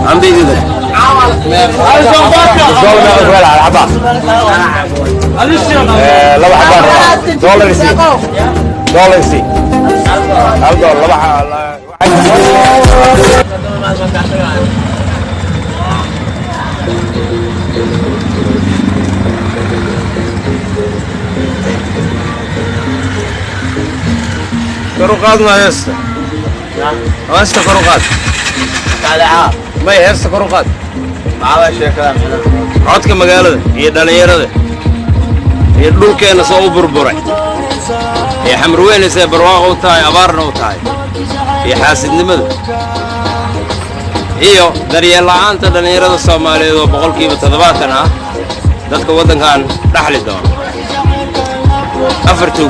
عم بيجي ده دولار على حبة لو حبة دولار يسي دولار يسي هل دولار كروقات ما هسه هسه كروقات على عاب ما هسه كروقات عاوز شيء كلام codka magaalada iyo dhalinyarada iyo dhulkeena soo burburay ee xamrweynaysa barwaaqo u tahay abaarna u tahay iyo xaasidnimada iyo daryeel la'aanta dhalinyarada Soomaaliyeed oo boqolkiiba 70 ah dadka wadankan dhaxli doona afartu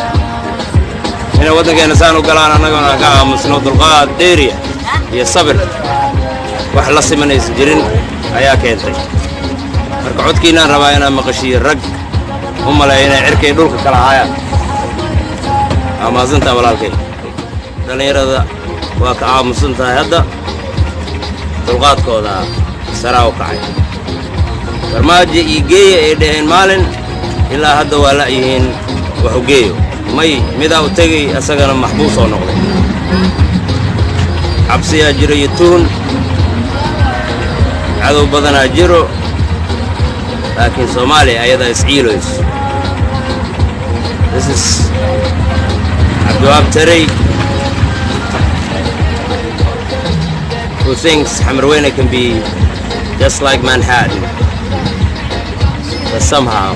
ina wadankeena saan u galaan anaguna ka aamusno dulqaad dheeriya iyo sabir wax la simanaysa jirin ayaa keentay marka codkiinaan rabaa inaan maqashiyo rag u maleeyay cirkay dhulka kala hayaan ama asanta walaalkay dhalinyarada waa ka aamusan tahay hadda dulqaadkooda saraa u kacay barnaamij iigeeya ee dhaheen maalin ilaa hadda waa la yihiin wax u geeyo may midaa u tagay asagana maxbuus oo noqday xabsiyaa jiro iyo tuun cadow badanaa jiro laakiin Soomaaliya ayada isciilayso this is Abdulwahab Taray who thinks Hamrweyne can be just like Manhattan but somehow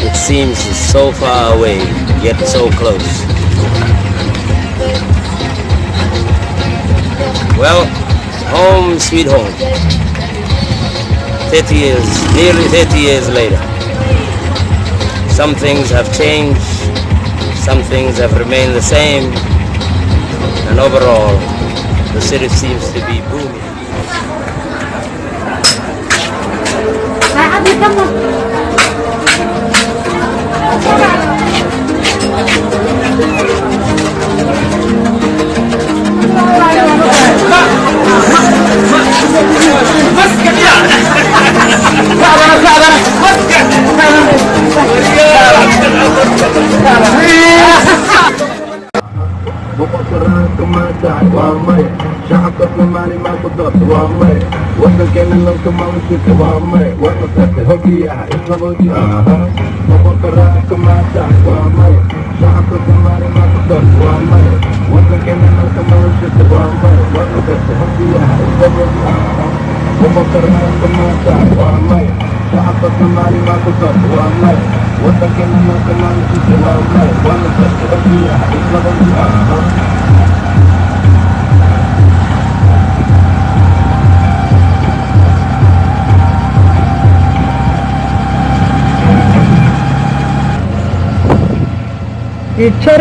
it seems so far away yet so close. Well, home sweet home. 30 years, nearly 30 years later. Some things have changed, some things have remained the same, and overall, the city seems to be booming. شعبك مالي ما قدرت وامي وصلك لو كمان كنت وامي وصلت هدية إسلامي وبكرة كمان تعب وامي شعبك مالي ما قدرت وامي وصلك لو كمان كنت وامي وصلت هدية إسلامي وبكرة كمان تعب وامي شعبك مالي ما قدرت وامي وصلك لو كمان كنت وامي وصلت هدية إسلامي Teacher